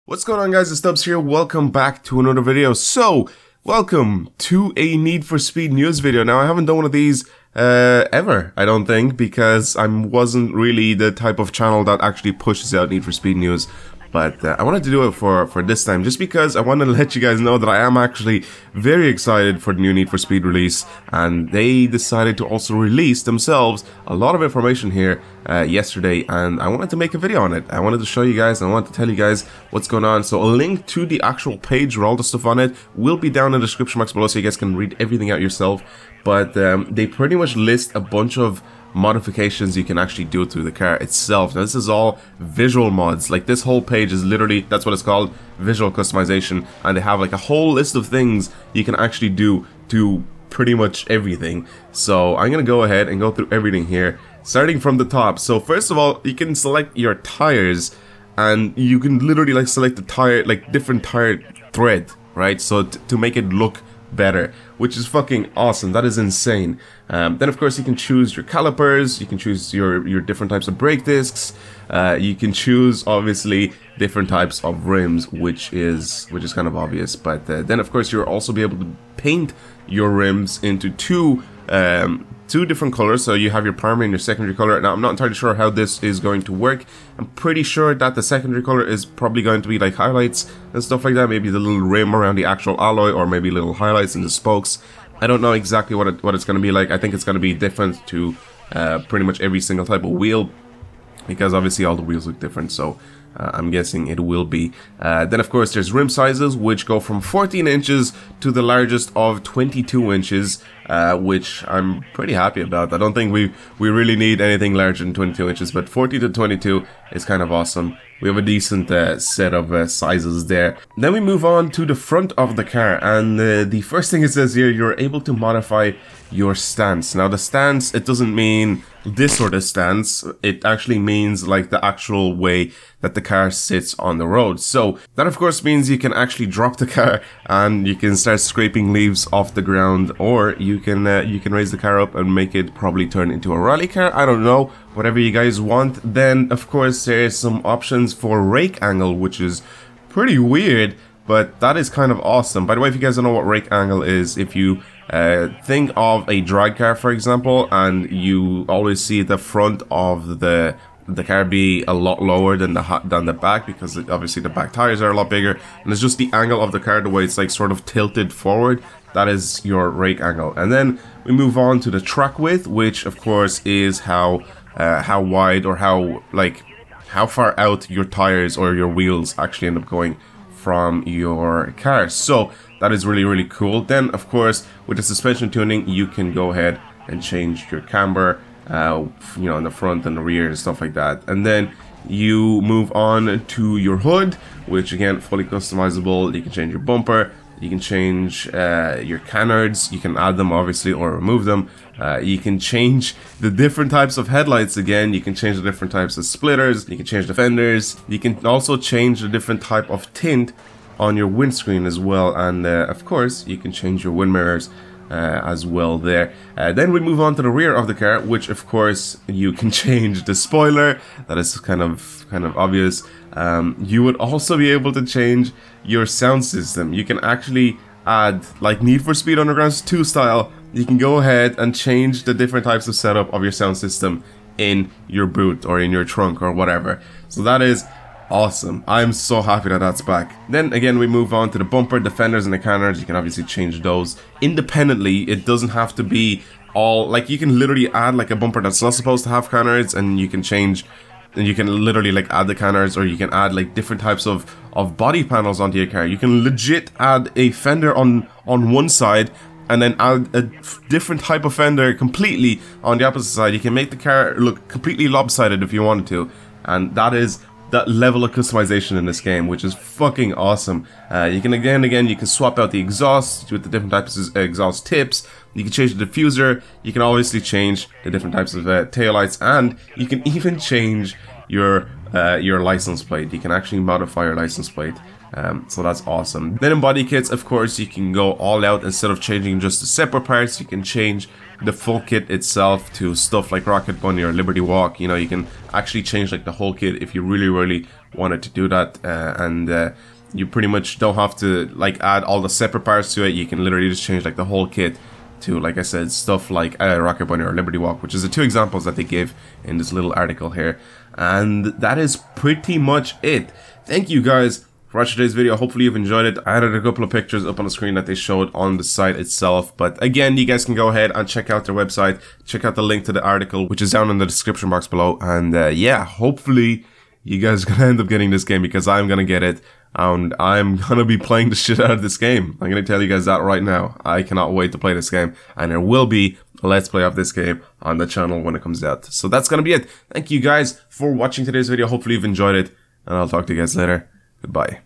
What's going on, guys? It's Stubbs here. Welcome back to another video. So, welcome to a Need for Speed news video. Now, I haven't done one of these ever, I don't think, because I wasn't really the type of channel that actually pushes out Need for Speed news. But I wanted to do it for this time, just because I want to let you guys know that I am actually very excited for the new Need for Speed release, and they decided to also release themselves a lot of information here yesterday, and I wanted to make a video on it. I wanted to show you guys, and I wanted to tell you guys what's going on. So a link to the actual page with all the stuff on it will be down in the description box below, so you guys can read everything out yourself. But they pretty much list a bunch of modifications you can actually do to the car itself. Now, this is all visual mods. Like, this whole page is literally, that's what it's called, visual customization, and they have like a whole list of things you can actually do to pretty much everything. So I'm gonna go ahead and go through everything here, starting from the top. So first of all, you can select your tires, and you can literally like select the tire, like different tire thread, right? So to make it look better, which is fucking awesome. That is insane. Then of course you can choose your calipers, you can choose your different types of brake discs, you can choose obviously different types of rims, which is kind of obvious. But then of course you'll also be able to paint your rims into two different colors. So you have your primary and your secondary color. Now, I'm not entirely sure how this is going to work. I'm pretty sure that the secondary color is probably going to be like highlights and stuff like that. Maybe the little rim around the actual alloy, or maybe little highlights in the spokes. I don't know exactly what it's going to be like. I think it's going to be different to pretty much every single type of wheel, because obviously all the wheels look different. So I'm guessing it will be. Then of course there's rim sizes, which go from 14 inches to the largest of 22 inches, which I'm pretty happy about. I don't think we really need anything larger than 22 inches, but 40 to 22 is kind of awesome. We have a decent set of sizes there. Then we move on to the front of the car, and the first thing it says here, you're able to modify your stance. Now, the stance, it doesn't mean this sort of stance. It actually means like the actual way that the car sits on the road. So that of course means you can actually drop the car and you can start scraping leaves off the ground, or you can raise the car up and make it probably turn into a rally car. I don't know, whatever you guys want. Then of course there's some options for Rake Angle, which is pretty weird, but that is kind of awesome. By the way, if you guys don't know what Rake Angle is, if you think of a drag car, for example, and you always see the front of the car be a lot lower than the back, because obviously the back tires are a lot bigger, and it's just the angle of the car, the way it's like sort of tilted forward. That is your Rake Angle. And then we move on to the track width, which of course is how wide, or how far out your tires or your wheels actually end up going from your car. So that is really cool. Then of course with the suspension tuning, you can go ahead and change your camber, you know, in the front and the rear and stuff like that. And then you move on to your hood, which again, fully customizable. You can change your bumper, you can change your canards, you can add them obviously or remove them. You can change the different types of headlights again, you can change the different types of splitters, you can change the fenders, you can also change the different type of tint on your windscreen as well, and of course you can change your wind mirrors as well there. Then we move on to the rear of the car, which of course you can change the spoiler. That is kind of obvious. You would also be able to change your sound system. You can actually add, like Need for Speed Underground 2 style, you can go ahead and change the different types of setup of your sound system in your boot or in your trunk or whatever. So that is awesome. I'm so happy that that's back. Then again, we move on to the bumper, the fenders, and the canards. You can obviously change those independently. It doesn't have to be all, like, you can literally add like a bumper that's not supposed to have canards, and you can change, and you can literally like add the canards, or you can add like different types of body panels onto your car. You can legit add a fender on one side, and then add a different type of fender completely on the opposite side. You can make the car look completely lopsided if you wanted to, and that is that level of customization in this game, which is fucking awesome. You can you can swap out the exhaust with the different types of exhaust tips. You can change the diffuser. You can obviously change the different types of taillights, and you can even change your your license plate. You can actually modify your license plate. So that's awesome. Then in body kits, of course, you can go all out. Instead of changing just the separate parts, you can change the full kit itself to stuff like Rocket Bunny or Liberty Walk. You know, you can actually change like the whole kit if you really wanted to do that. You pretty much don't have to like add all the separate parts to it. You can literally just change like the whole kit to, like I said, stuff like Rocket Bunny or Liberty Walk, which is the two examples that they give in this little article here. And that is pretty much it. Thank you guys for watching today's video. Hopefully you've enjoyed it. I added a couple of pictures up on the screen that they showed on the site itself. But again, you guys can go ahead and check out their website. Check out the link to the article, which is down in the description box below. And yeah, hopefully you guys are going to end up getting this game, because I'm going to get it. And I'm going to be playing the shit out of this game. I'm going to tell you guys that right now. I cannot wait to play this game. And there will be a Let's Play of this game on the channel when it comes out. So that's going to be it. Thank you guys for watching today's video. Hopefully you've enjoyed it. And I'll talk to you guys later. Goodbye.